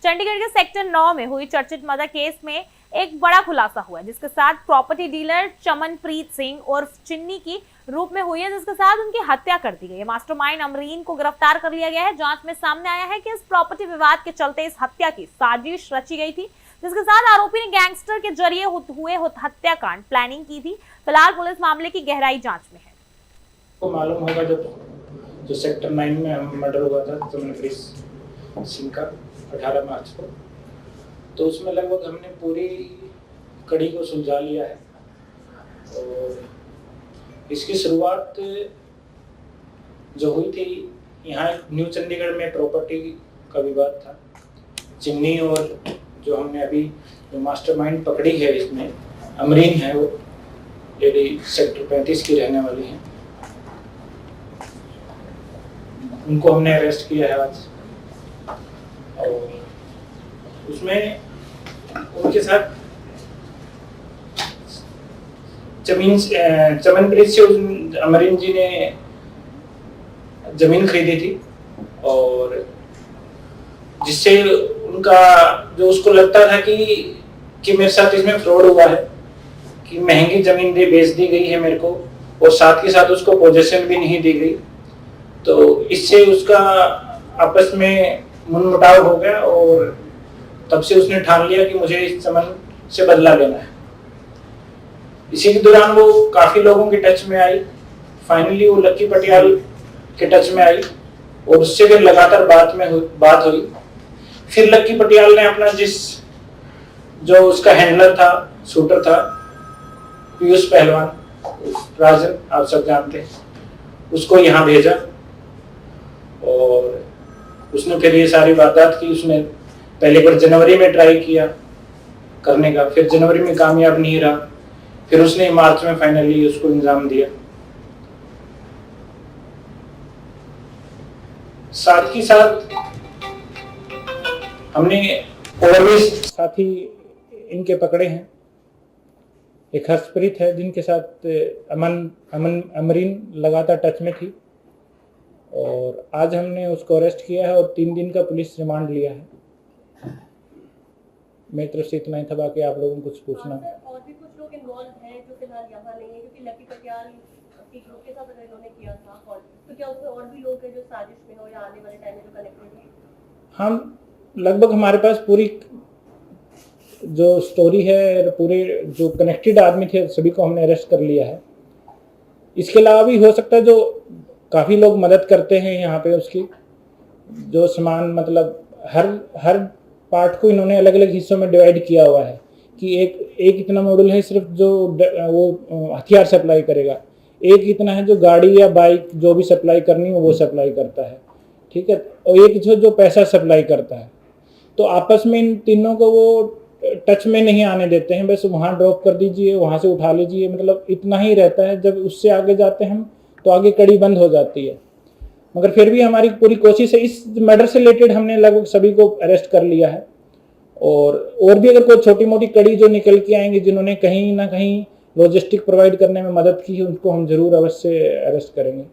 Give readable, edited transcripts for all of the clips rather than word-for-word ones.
चंडीगढ़ के सेक्टर 9 में हुई चर्चित मर्डर केस में एक बड़ा खुलासा हुआ है, जिसके साथ प्रॉपर्टी डीलर चमनप्रीत सिंह और चिन्नी की रूप में हुई है, जिसके साथ उनकी हत्या कर दी गई है। मास्टरमाइंड अमरीन को गिरफ्तार कर लिया गया है। जांच में सामने आया है कि इस प्रॉपर्टी विवाद के चलते इस हत्या की साजिश रची गई थी, जिसके साथ आरोपी ने गैंगस्टर के जरिए हुए हत्याकांड प्लानिंग की थी। फिलहाल पुलिस मामले की गहराई जांच में है। तो मालूम होगा जो सेक्टर 9 में मर्डर हुआ था चमनप्रीत सिंह का 18 मार्च को, तो उसमें लगभग हमने पूरी कड़ी को सुलझा लिया है। और इसकी शुरुआत जो हुई थी, यहाँ एक न्यू चंडीगढ़ में प्रॉपर्टी का विवाद था। चिन्नी और जो हमने अभी जो मास्टरमाइंड पकड़ी है इसमें अमरीन है, वो लेडी सेक्टर 35 की रहने वाली है। उनको हमने अरेस्ट किया है आज। और उसमें उनके साथ चमनप्रीत से अमरीन जी ने जमीन खरीदी थी, और जिससे उनका जो उसको लगता था कि मेरे साथ इसमें फ्रॉड हुआ है, कि महंगी जमीन बेच दी गई है मेरे को, और साथ के साथ उसको पोजीशन भी नहीं दी गई। तो इससे उसका आपस में मनमुटाव हो गया, और तब से उसने ठान लिया कि मुझे इस चमन से बदला लेना है। इसी के दौरान वो काफी लोगों के टच में आई। फाइनली वो लक्की पटियाल के टच में आई, और उससे फिर लगातार बात हुई। फिर लक्की पटियाल ने अपना जो उसका हैंडलर था, शूटर था, पीयूष पहलवान, राजन आप सब जानते हैं, उसको यहाँ भेजा। और उसने फिर ये सारी वारदात की। उसने पहले बार जनवरी में ट्राई किया करने का, फिर जनवरी में कामयाब नहीं रहा, फिर उसने मार्च में फाइनली उसको इंजाम दिया। साथ ही साथ हमने और भी साथी इनके पकड़े हैं। एक हर्षप्रीत है, जिनके साथ अमरीन लगातार टच में थी, और आज हमने उसको अरेस्ट किया है और 3 दिन का पुलिस रिमांड लिया है। मेरी तरफ से इतना ही था, बाकी आप लोगों को कुछ पूछना। और भी कुछ लोग इन्वॉल्व हैं जो फिलहाल यहाँ नहीं है, क्योंकि लकी पटियाल के ग्रुप के साथ अगर इन्होंने किया था, और तो क्या उसमें और भी लोग हैं जो साजिश में हो या आने वाले टाइम में जो कनेक्टेड हैं? हम लगभग हमारे पास पूरी जो स्टोरी है, पूरे जो कनेक्टेड आदमी थे सभी को हमने अरेस्ट कर लिया है। इसके अलावा भी हो सकता है जो काफ़ी लोग मदद करते हैं यहाँ पे, उसकी जो सामान मतलब हर पार्ट को इन्होंने अलग अलग हिस्सों में डिवाइड किया हुआ है, कि एक इतना मॉड्यूल है सिर्फ जो वो हथियार सप्लाई करेगा, एक इतना है जो गाड़ी या बाइक जो भी सप्लाई करनी हो वो सप्लाई करता है, ठीक है, और एक जो पैसा सप्लाई करता है। तो आपस में इन तीनों को वो टच में नहीं आने देते हैं, बस वहाँ ड्रॉप कर दीजिए, वहाँ से उठा लीजिए, मतलब इतना ही रहता है। जब उससे आगे जाते हैं हम तो आगे कड़ी बंद हो जाती है। मगर फिर भी हमारी पूरी कोशिश है। इस मर्डर से रिलेटेड हमने लगभग सभी को अरेस्ट कर लिया है, और भी अगर कोई छोटी मोटी कड़ी जो निकल के आएंगे, जिन्होंने कहीं ना कहीं लॉजिस्टिक प्रोवाइड करने में मदद की है, उनको हम जरूर अवश्य अरेस्ट करेंगे।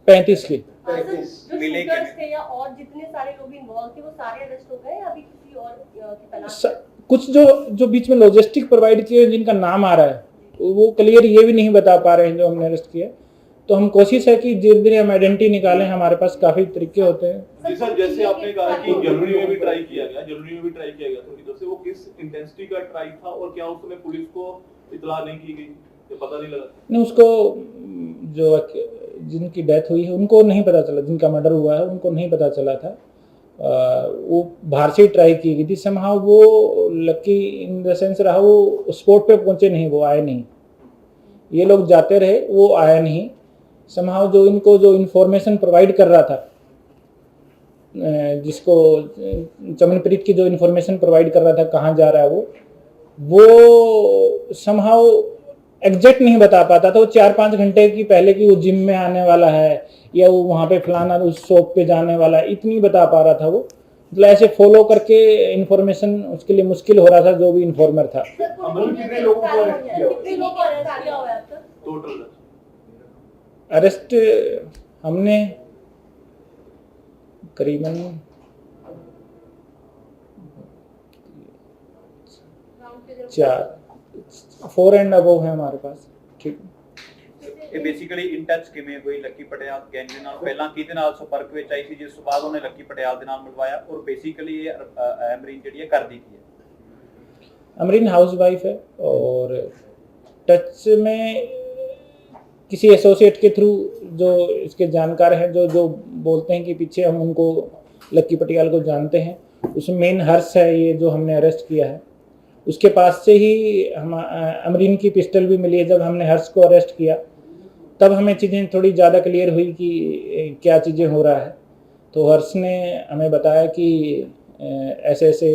35 की या और जितने सारे लोग इन्वॉल्व थे वो सारे अरेस्ट हो गए, अभी किसी और की तलाश? कुछ जो बीच में लॉजिस्टिक प्रोवाइड किए, जिनका नाम आ रहा है, वो क्लियर ये भी नहीं बता पा रहे हैं जो हमने अरेस्ट किया। तो हम कोशिश है कि जिस दिन हम आइडेंटिटी निकालें, हमारे पास काफी तरीके होते हैं। जी सर, जैसे आपने कहा कि जनवरी में भी ट्राई किया गया तो इधर से वो किस इंटेंसिटी का ट्राई था, और क्या उस समय पुलिस को इतला नहीं की गई, तो पता नहीं लगा? नहीं, उसको जो जिनकी डेथ हुई है उनको नहीं पता चला, जिनका मर्डर हुआ है उनको नहीं पता चला था। वो बाहर से ही ट्राई की गई थी। समहाउ वो लकी इन द सेंस रहा, वो स्पॉट पे पहुंचे नहीं, वो आए नहीं। ये लोग जाते रहे, वो आया नहीं। समहाउ जो इनको जो इन्फॉर्मेशन प्रोवाइड कर रहा था, जिसको चमनप्रीत की जो इन्फॉर्मेशन प्रोवाइड कर रहा था कहाँ जा रहा है वो समहाउ एग्जैक्ट नहीं बता पाता था। वो 4-5 घंटे की पहले कि वो जिम में आने वाला है या वो वहाँ पे फलाना उस शॉप पे जाने वाला है, इतनी बता पा रहा था वो। मतलब ऐसे फॉलो करके इन्फॉर्मेशन उसके लिए मुश्किल हो रहा था, जो भी इन्फॉर्मर था। कितने लोगों को अरेस्ट किया हुआ है अरेस्ट हमने करीबन राउंड फिगर 4 एंड अबव है हमारे पास। ठीक, ਇਹ ਬੇਸਿਕਲੀ ਇਨ ਟੱਚ ਕਿਵੇਂ ਹੋਈ ਲੱਕੀ ਪਟਿਆਲ ਗੈਂਗ ਦੇ ਨਾਲ? ਪਹਿਲਾਂ ਕਿਹਦੇ ਨਾਲ ਸੰਪਰਕ ਵਿੱਚ ਆਈ ਸੀ ਜਿਸ ਤੋਂ ਬਾਅਦ ਉਹਨੇ ਲੱਕੀ ਪਟਿਆਲ ਦੇ ਨਾਲ ਮਿਲਵਾਇਆ? ਔਰ ਬੇਸਿਕਲੀ ਇਹ ਅਮਰੀਨ ਜਿਹੜੀ ਹੈ ਕਰਦੀ ਕੀ ਹੈ? अमरीन हाउस वाइफ है और टच में किसी एसोसिएट के थ्रू जो इसके जानकार हैं जो जो बोलते हैं कि पीछे हम उनको लक्की पटियाल को जानते हैं, उसमें मेन हर्ष है ये जो हमने अरेस्ट किया है। उसके पास से ही हम अमरीन की पिस्टल भी मिली है। जब हमने हर्ष को अरेस्ट किया तब हमें चीज़ें थोड़ी ज़्यादा क्लियर हुई कि क्या चीज़ें हो रहा है। तो हर्ष ने हमें बताया कि ऐसे ऐसे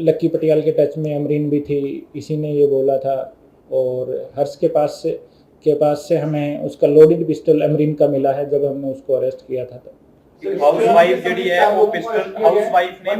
लक्की पटियाल के टच में अमरीन भी थी, इसी ने ये बोला था। और हर्ष के पास से हमें उसका लोडेड पिस्टल अमरीन का मिला है जब हमने उसको अरेस्ट किया था। ਹਾਊਸ ਵਾਈਫ ਜਿਹੜੀ ਹੈ ਉਹ ਪਿਸਟਲ ਹਾਊਸ ਵਾਈਫ ਨੇ